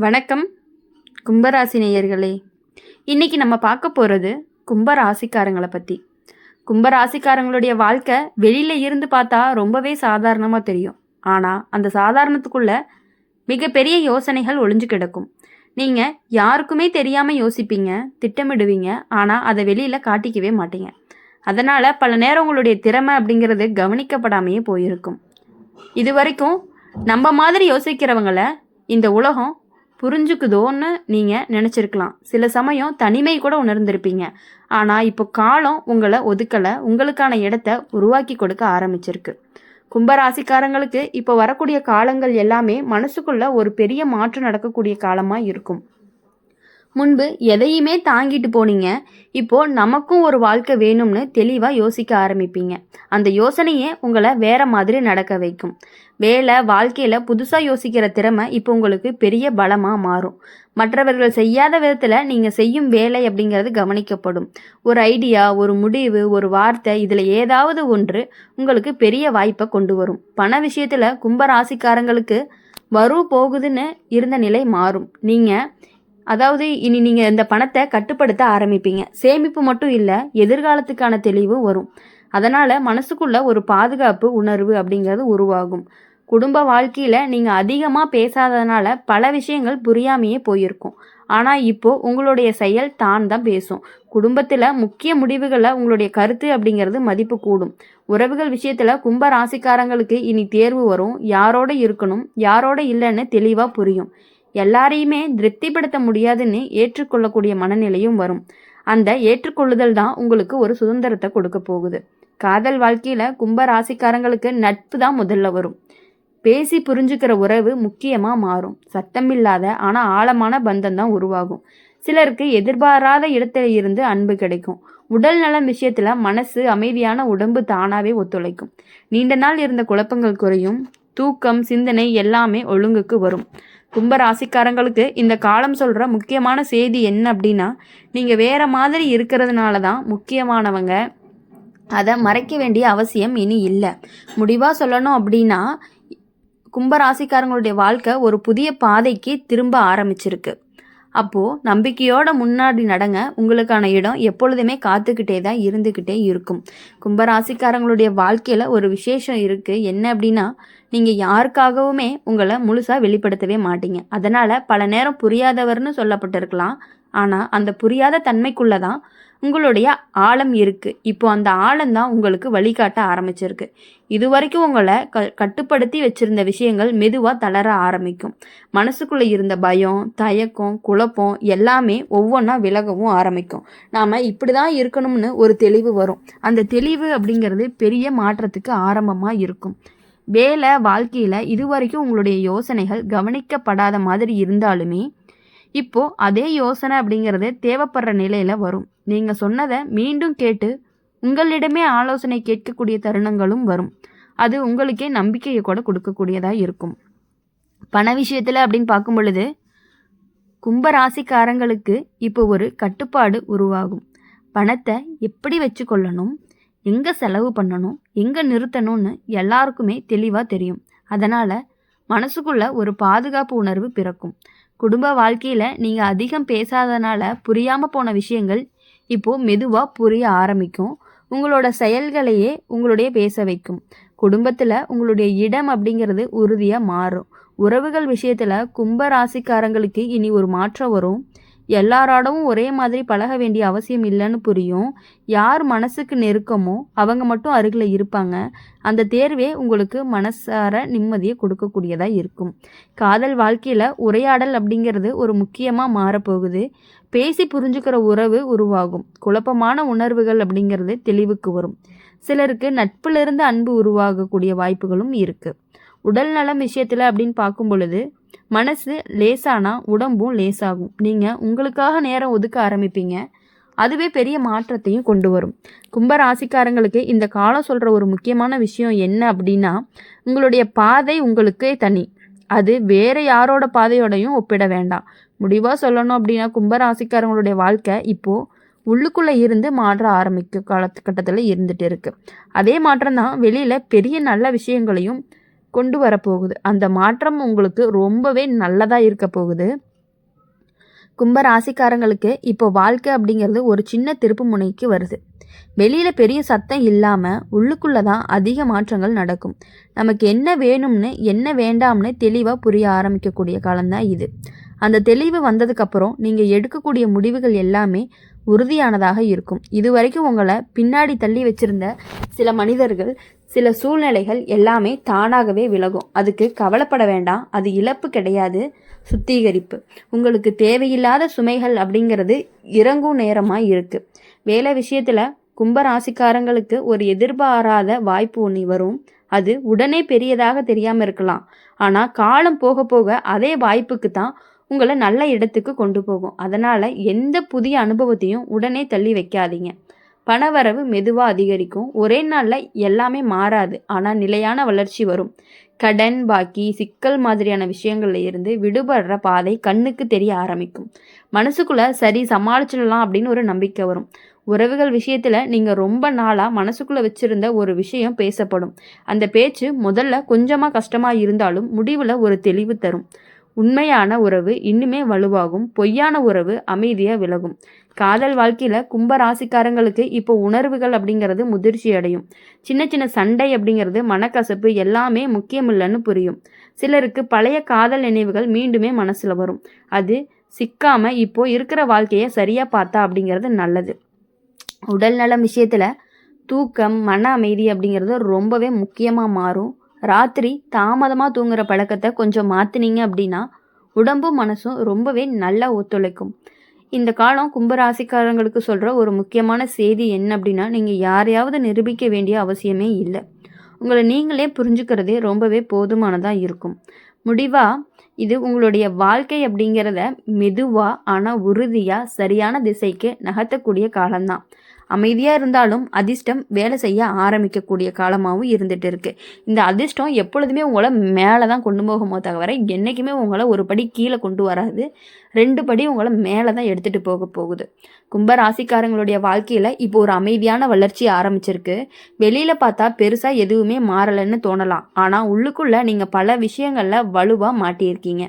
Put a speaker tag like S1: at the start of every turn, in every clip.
S1: வணக்கம் கும்பராசி நேயர்களே. இன்றைக்கி நம்ம பார்க்க போகிறது கும்பராசிக்காரங்களை பற்றி. கும்பராசிக்காரங்களுடைய வாழ்க்கை வெளியில் இருந்து பார்த்தா ரொம்பவே சாதாரணமாக தெரியும். ஆனால் அந்த சாதாரணத்துக்குள்ள மிகப்பெரிய யோசனைகள் ஒளிஞ்சு கிடக்கும். நீங்கள் யாருக்குமே தெரியாமல் யோசிப்பீங்க, திட்டமிடுவீங்க, ஆனால் அதை வெளியில் காட்டிக்கவே மாட்டீங்க. அதனால் பல நேரம் உங்களுடைய திறமை அப்படிங்கிறது கவனிக்கப்படாமையே போயிருக்கும். இது வரைக்கும் நம்ம மாதிரி யோசிக்கிறவங்கள இந்த உலகம் புரிஞ்சுக்குதோன்னு நீங்கள் நினச்சிருக்கலாம். சில சமயம் தனிமை கூட உணர்ந்திருப்பீங்க. ஆனால் இப்போ காலம் உங்களை ஒதுக்கலை, உங்களுக்கான இடத்த உருவாக்கி கொடுக்க ஆரம்பிச்சிருக்கு. கும்பராசிக்காரங்களுக்கு இப்போ வரக்கூடிய காலங்கள் எல்லாமே மனசுக்குள்ள ஒரு பெரிய மாற்றம் நடக்கக்கூடிய காலமாக இருக்கும். முன்பு எதையுமே தாங்கிட்டு போனீங்க, இப்போ நமக்கும் ஒரு வாழ்க்கை வேணும்னு தெளிவாக யோசிக்க ஆரம்பிப்பீங்க. அந்த யோசனையே உங்களை வேற மாதிரி நடக்க வைக்கும். வேலை வாழ்க்கையில் புதுசாக யோசிக்கிற திறமை இப்போ உங்களுக்கு பெரிய பலமாக மாறும். மற்றவர்கள் செய்யாத விதத்தில் நீங்கள் செய்யும் வேலை அப்படிங்கிறது கவனிக்கப்படும். ஒரு ஐடியா, ஒரு முடிவு, ஒரு வார்த்தை, இதில் ஏதாவது ஒன்று உங்களுக்கு பெரிய வாய்ப்பை கொண்டு வரும். பண விஷயத்தில் கும்பராசிக்காரங்களுக்கு வரும் போகுதுன்னு இருந்த நிலை மாறும். இனி நீங்கள் இந்த பணத்தை கட்டுப்படுத்த ஆரம்பிப்பீங்க. சேமிப்பு மட்டும் இல்லை, எதிர்காலத்துக்கான தெளிவு வரும். அதனால் மனசுக்குள்ள ஒரு பாதுகாப்பு உணர்வு அப்படிங்கிறது உருவாகும். குடும்ப வாழ்க்கையில் நீங்கள் அதிகமாக பேசாததுனால பல விஷயங்கள் புரியாமையே போயிருக்கும். ஆனால் இப்போது உங்களுடைய செயல் தான் பேசும். குடும்பத்தில் முக்கிய முடிவுகளில் உங்களுடைய கருத்து அப்படிங்கிறது மதிப்பு கூடும். உறவுகள் விஷயத்தில் கும்ப ராசிக்காரங்களுக்கு இனி தேர்வு வரும். யாரோட இருக்கணும், யாரோட இல்லைன்னு தெளிவாக புரியும். எல்லாரையுமே திருப்திப்படுத்த முடியாதுன்னு ஏற்றுக்கொள்ளக்கூடிய மனநிலையும் வரும். அந்த ஏற்றுக்கொள்ளுதல் தான் உங்களுக்கு ஒரு சுதந்திரத்தை கொடுக்க போகுது. காதல் வாழ்க்கையில் கும்ப ராசிக்காரங்களுக்கு நட்பு தான் முதல்ல வரும். பேசி புரிஞ்சுக்கிற உறவு முக்கியமாக மாறும். சத்தமில்லாத ஆனால் ஆழமான பந்தம் தான் உருவாகும். சிலருக்கு எதிர்பாராத இடத்துல இருந்து அன்பு கிடைக்கும். உடல் நலம் விஷயத்தில் மனசு அமைதியான, உடம்பு தானாகவே ஒத்துழைக்கும். நீண்ட நாள் இருந்த குழப்பங்கள் குறையும். தூக்கம், சிந்தனை எல்லாமே ஒழுங்குக்கு வரும். கும்ப ராசிக்காரங்களுக்கு இந்த காலம் சொல்கிற முக்கியமான செய்தி என்ன அப்படின்னா, நீங்கள் வேறு மாதிரி இருக்கிறதுனால தான் முக்கியமானவங்க, அதை மறைக்க வேண்டிய அவசியம் இனி இல்லை. முடிவாக சொல்லணும் அப்படின்னா, கும்பராசிக்காரங்களுடைய வாழ்க்கை ஒரு புதிய பாதைக்கு திரும்ப ஆரம்பிச்சிருக்கு. அப்போது நம்பிக்கையோட முன்னாடி நடங்க. உங்களுக்கான இடம் எப்பொழுதுமே காத்துக்கிட்டே தான் இருந்துக்கிட்டே இருக்கும். கும்பராசிக்காரங்களுடைய வாழ்க்கையில் ஒரு விசேஷம் இருக்குது. என்ன அப்படின்னா, நீங்கள் யாருக்காகவுமே உங்களை முழுசாக வெளிப்படுத்தவே மாட்டீங்க. அதனால் பல நேரம் புரியாதவர்னு சொல்லப்பட்டிருக்கலாம். ஆனால் அந்த புரியாத தன்மைக்குள்ளே தான் உங்களுடைய ஆழம் இருக்குது. இப்போ அந்த ஆழம்தான் உங்களுக்கு வழிகாட்ட ஆரம்பிச்சிருக்கு. இது வரைக்கும் உங்களை கட்டுப்படுத்தி வச்சுருந்த விஷயங்கள் மெதுவாக தளர ஆரம்பிக்கும். மனசுக்குள்ளே இருந்த பயம், தயக்கம், குழப்பம் எல்லாமே ஒவ்வொன்றா விலகவும் ஆரம்பிக்கும். நாம் இப்படி தான் இருக்கணும்னு ஒரு தெளிவு வரும். அந்த தெளிவு அப்படிங்கிறது பெரிய மாற்றத்துக்கு ஆரம்பமாக இருக்கும். வேலை வாழ்க்கையில் இதுவரைக்கும் உங்களுடைய யோசனைகள் கவனிக்கப்படாத மாதிரி இருந்தாலுமே இப்போது அதே யோசனை அப்படிங்கிறது தேவைப்படுற நிலையில் வரும். நீங்கள் சொன்னதை மீண்டும் கேட்டு உங்களிடமே ஆலோசனை கேட்கக்கூடிய தருணங்களும் வரும். அது உங்களுக்கே நம்பிக்கையை கூட கொடுக்கக்கூடியதாக இருக்கும். பண விஷயத்தில் அப்படின்னு பார்க்கும் பொழுது கும்பராசிக்காரங்களுக்கு இப்போ ஒரு கட்டுப்பாடு உருவாகும். பணத்தை எப்படி வச்சு கொள்ளணும், எங்கே செலவு பண்ணணும், எங்கே நிறுத்தணும்னு எல்லாருக்குமே தெளிவாக தெரியும். அதனால் மனசுக்குள்ள ஒரு பாதுகாப்பு உணர்வு பிறக்கும். குடும்ப வாழ்க்கையில் நீங்கள் அதிகம் பேசாதனால புரியாமல் போன விஷயங்கள் இப்போது மெதுவாக புரிய ஆரம்பிக்கும். உங்களோட செயல்களையே உங்களுடைய பேச வைக்கும். குடும்பத்தில் உங்களுடைய இடம் அப்படிங்கிறது உறுதியாக மாறும். உறவுகள் விஷயத்தில் கும்ப ராசிக்காரங்களுக்கு இனி ஒரு மாற்றம் வரும். எல்லாரோடவும் ஒரே மாதிரி பழக வேண்டிய அவசியம் இல்லைன்னு புரியும். யார் மனசுக்கு நெருக்கமோ அவங்க மட்டும் அருகில் இருப்பாங்க. அந்த தேர்வே உங்களுக்கு மனசார நிம்மதியை கொடுக்கக்கூடியதாக இருக்கும். காதல் வாழ்க்கையில் உரையாடல் அப்படிங்கிறது ஒரு முக்கியமாக மாறப்போகுது. பேசி புரிஞ்சுக்கிற உறவு உருவாகும். குழப்பமான உணர்வுகள் அப்படிங்கிறது தெளிவுக்கு வரும். சிலருக்கு நட்பிலிருந்து அன்பு உருவாகக்கூடிய வாய்ப்புகளும் இருக்குது. உடல் நலம் விஷயத்தில் அப்படின்னு பார்க்கும் பொழுது மனசு லேசானா உடம்பும் லேசாகும். நீங்கள் உங்களுக்காக நேரம் ஒதுக்க ஆரம்பிப்பீங்க. அதுவே பெரிய மாற்றத்தையும் கொண்டு வரும். கும்ப ராசிக்காரங்களுக்கு இந்த காலம் சொல்கிற ஒரு முக்கியமான விஷயம் என்ன அப்படின்னா, உங்களுடைய பாதை உங்களுக்கே தனி. அது வேறு யாரோட பாதையோடையும் ஒப்பிட வேண்டாம். முடிவாக சொல்லணும் அப்படின்னா கும்பராசிக்காரங்களுடைய வாழ்க்கை இப்போது உள்ளுக்குள்ளே இருந்து மாற்ற ஆரம்பிக்கும் காலகட்டத்தில் இருந்துகிட்டு இருக்குது. அதே மாற்றம் தான் வெளியில் பெரிய நல்ல விஷயங்களையும் கொண்டு வரப்போகுது. அந்த மாற்றம் உங்களுக்கு ரொம்பவே நல்லதாக இருக்க போகுது. கும்ப ராசிக்காரங்களுக்கு இப்போ வாழ்க்கை அப்படிங்கிறது ஒரு சின்ன திருப்பு முனைக்கு வருது. வெளியில் பெரிய சத்தம் இல்லாமல் உள்ளுக்குள்ளே தான் அதிக மாற்றங்கள் நடக்கும். நமக்கு என்ன வேணும்னு என்ன வேண்டாம்னு தெளிவாக புரிய ஆரம்பிக்கக்கூடிய காலம்தான் இது. அந்த தெளிவு வந்ததுக்கப்புறம் நீங்கள் எடுக்கக்கூடிய முடிவுகள் எல்லாமே உறுதியானதாக இருக்கும். இதுவரைக்கும் உங்களை பின்னாடி தள்ளி வச்சிருந்த சில மனிதர்கள், சில சூழ்நிலைகள் எல்லாமே தானாகவே விலகும். அதுக்கு கவலைப்பட வேண்டாம். அது இழப்பு கிடையாது, சுத்திகரிப்பு. உங்களுக்கு தேவையில்லாத சுமைகள் அப்படிங்கிறது இறங்கும் நேரமாக இருக்குது. வேலை விஷயத்தில் கும்பராசிக்காரங்களுக்கு ஒரு எதிர்பாராத வாய்ப்பு ஒன்று வரும். அது உடனே பெரியதாக தெரியாமல் இருக்கலாம். ஆனால் காலம் போக போக அதே வாய்ப்புக்கு தான் உங்களை நல்ல இடத்துக்கு கொண்டு போகும். அதனால் எந்த புதிய அனுபவத்தையும் உடனே தள்ளி வைக்காதீங்க. பணவரவு மெதுவாக அதிகரிக்கும். ஒரே நாளில் எல்லாமே மாறாது, ஆனால் நிலையான வளர்ச்சி வரும். கடன், பாக்கி, சிக்கல் மாதிரியான விஷயங்கள்ல இருந்து விடுபடுற பாதை கண்ணுக்கு தெரிய ஆரம்பிக்கும். மனசுக்குள்ளே சரி சமாளிச்சிடலாம் அப்படின்னு ஒரு நம்பிக்கை வரும். உறவுகள் விஷயத்தில் நீங்கள் ரொம்ப நாளாக மனசுக்குள்ளே வச்சுருந்த ஒரு விஷயம் பேசப்படும். அந்த பேச்சு முதல்ல கொஞ்சமாக கஷ்டமாக இருந்தாலும் முடிவில் ஒரு தெளிவு தரும். உண்மையான உறவு இன்னுமே வலுவாகும். பொய்யான உறவு அமைதியாக விலகும். காதல் வாழ்க்கையில் கும்ப ராசிக்காரங்களுக்கு இப்போ உணர்வுகள் அப்படிங்கிறது முதிர்ச்சி அடையும். சின்ன சின்ன சண்டை அப்படிங்கிறது, மனக்கசப்பு எல்லாமே முக்கியமில்லைன்னு புரியும். சிலருக்கு பழைய காதல் நினைவுகள் மீண்டுமே மனசில் வரும். அது சிக்காமல் இப்போ இருக்கிற வாழ்க்கையை சரியாக பார்த்தா அப்படிங்கிறது நல்லது. உடல் நலம் விஷயத்தில் தூக்கம், மன அமைதி அப்படிங்கிறது ரொம்பவே முக்கியமாக மாறும். ராத்திரி தாமதமாக தூங்குற பழக்கத்தை கொஞ்சம் மாற்றினீங்க அப்படின்னா உடம்பும் மனசும் ரொம்பவே நல்லா ஒத்துழைக்கும். இந்த காலம் கும்பராசிக்காரங்களுக்கு சொல்கிற ஒரு முக்கியமான செய்தி என்ன அப்படின்னா, நீங்கள் யாரையாவது நிரூபிக்க வேண்டிய அவசியமே இல்லை. உங்களை நீங்களே புரிஞ்சுக்கிறதே ரொம்பவே போதுமானதாக இருக்கும். முடிவாக இது உங்களுடைய வாழ்க்கை அப்படிங்கிறத மெதுவாக ஆனால் உறுதியாக சரியான திசைக்கு நகர்த்தக்கூடிய காலம்தான். அமைதியாக இருந்தாலும் அதிர்ஷ்டம் வேலை செய்ய ஆரம்பிக்கக்கூடிய காலமாகவும் இருந்துகிட்டு இருக்குது. இந்த அதிர்ஷ்டம் எப்பொழுதுமே உங்களை மேலே தான் கொண்டு போகுமோ தவிர என்றைக்குமே உங்களை ஒரு படி கீழே கொண்டு வராது. 2 படி உங்களை மேலே தான் எடுத்துகிட்டு போகுது. கும்ப ராசிக்காரங்களுடைய வாழ்க்கையில் இப்போ ஒரு அமைதியான வளர்ச்சி ஆரம்பிச்சிருக்கு. வெளியில் பார்த்தா பெருசாக எதுவுமே மாறலைன்னு தோணலாம். ஆனால் உள்ளுக்குள்ளே நீங்கள் பல விஷயங்களில் வலுவாக மாட்டியிருக்கீங்க.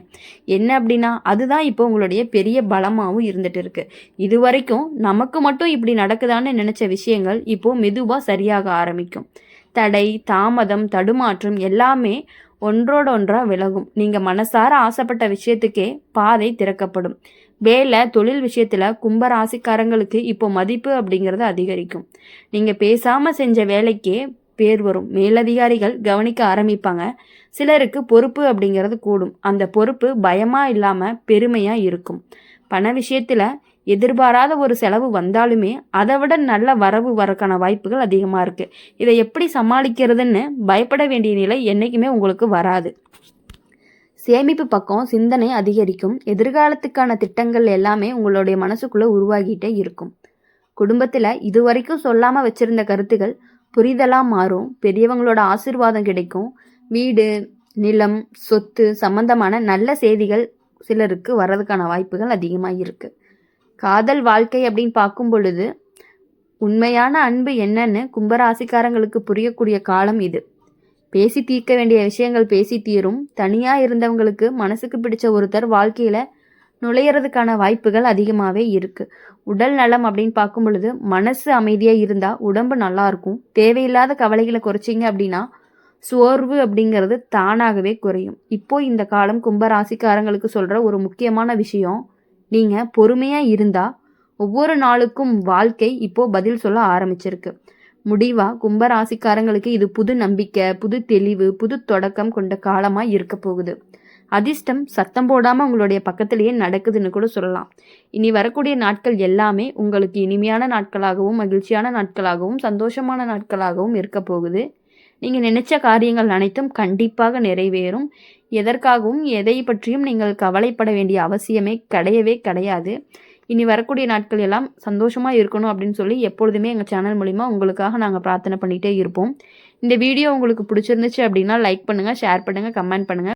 S1: என்ன அப்படின்னா அதுதான் இப்போ உங்களுடைய பெரிய பலமாகவும் இருந்துகிட்டு இருக்கு. இது வரைக்கும் நமக்கு மட்டும் இப்படி நடக்குதான்னு நினைச்ச விஷயங்கள் இப்போ மெதுவாக சரியாக ஆரம்பிக்கும். தடை, தாமதம், தடுமாற்றம் எல்லாமே ஒன்றோடொன்றா விலகும். நீங்கள் மனசார ஆசைப்பட்ட விஷயத்துக்கே பாதை திறக்கப்படும். வேலை, தொழில் விஷயத்தில் கும்ப ராசிக்காரங்களுக்கு இப்போ மதிப்பு அப்படிங்கிறது அதிகரிக்கும். நீங்கள் பேசாமல் செஞ்ச வேலைக்கே பேர் வரும். மேலதிகாரிகள் கவனிக்க ஆரம்பிப்பாங்க. சிலருக்கு பொறுப்பு அப்படிங்கிறது கூடும். அந்த பொறுப்பு பயமாக இல்லாமல் பெருமையாக இருக்கும். பண விஷயத்தில் எதிர்பாராத ஒரு செலவு வந்தாலுமே அதை விட நல்ல வரவு வரக்கான வாய்ப்புகள் அதிகமாக இருக்குது. இதை எப்படி சமாளிக்கிறதுன்னு பயப்பட வேண்டிய நிலை என்றைக்குமே உங்களுக்கு வராது. சேமிப்பு பக்கம் சிந்தனை அதிகரிக்கும். எதிர்காலத்துக்கான திட்டங்கள் எல்லாமே உங்களுடைய மனசுக்குள்ளே உருவாகிட்டே இருக்கும். குடும்பத்தில் இதுவரைக்கும் சொல்லாமல் வச்சுருந்த கருத்துக்கள் புரிதலாக மாறும். பெரியவங்களோட ஆசீர்வாதம் கிடைக்கும். வீடு, நிலம், சொத்து சம்பந்தமான நல்ல செய்திகள் சிலருக்கு வர்றதுக்கான வாய்ப்புகள் அதிகமாக இருக்குது. காதல் வாழ்க்கை அப்படின்னு பார்க்கும் பொழுது உண்மையான அன்பு என்னன்னு கும்பராசிக்காரங்களுக்கு புரியக்கூடிய காலம் இது. பேசி தீர்க்க வேண்டிய விஷயங்கள் பேசி தீரும். தனியாக இருந்தவங்களுக்கு மனசுக்கு பிடிச்ச ஒருத்தர் வாழ்க்கையில் நுழையிறதுக்கான வாய்ப்புகள் அதிகமாகவே இருக்குது. உடல் நலம் அப்படின்னு பார்க்கும் பொழுது மனசு அமைதியாக இருந்தால் உடம்பு நல்லாயிருக்கும். தேவையில்லாத கவலைகளை குறைச்சிங்க அப்படின்னா சோர்வு அப்படிங்கிறது தானாகவே குறையும். இப்போது இந்த காலம் கும்பராசிக்காரங்களுக்கு சொல்கிற ஒரு முக்கியமான விஷயம், நீங்கள் பொறுமையாக இருந்தால் ஒவ்வொரு நாளுக்கும் வாழ்க்கை இப்போது பதில் சொல்ல ஆரம்பிச்சிருக்கு. முடிவாக கும்பராசிக்காரங்களுக்கு இது புது நம்பிக்கை, புது தெளிவு, புது தொடக்கம் கொண்ட காலமாக இருக்க போகுது. அதிர்ஷ்டம் சத்தம் போடாமல் உங்களுடைய பக்கத்திலேயே நடக்குதுன்னு கூட சொல்லலாம். இனி வரக்கூடிய நாட்கள் எல்லாமே உங்களுக்கு இனிமையான நாட்களாகவும் மகிழ்ச்சியான நாட்களாகவும் சந்தோஷமான நாட்களாகவும் இருக்க போகுது. நீங்கள் நினைச்ச காரியங்கள் அனைத்தும் கண்டிப்பாக நிறைவேறும். எதற்காகவும் எதை பற்றியும் நீங்கள் கவலைப்பட வேண்டிய அவசியமே கிடையாது. இனி வரக்கூடிய நாட்கள் எல்லாம் சந்தோஷமாக இருக்கணும் அப்படின்னு சொல்லி எப்பொழுதுமே எங்கள் சேனல் மூலிமா உங்களுக்காக நாங்கள் பிரார்த்தனை பண்ணிகிட்டே இருப்போம். இந்த வீடியோ உங்களுக்கு பிடிச்சிருந்துச்சு அப்படின்னா லைக் பண்ணுங்கள், ஷேர் பண்ணுங்கள், கமெண்ட் பண்ணுங்கள்.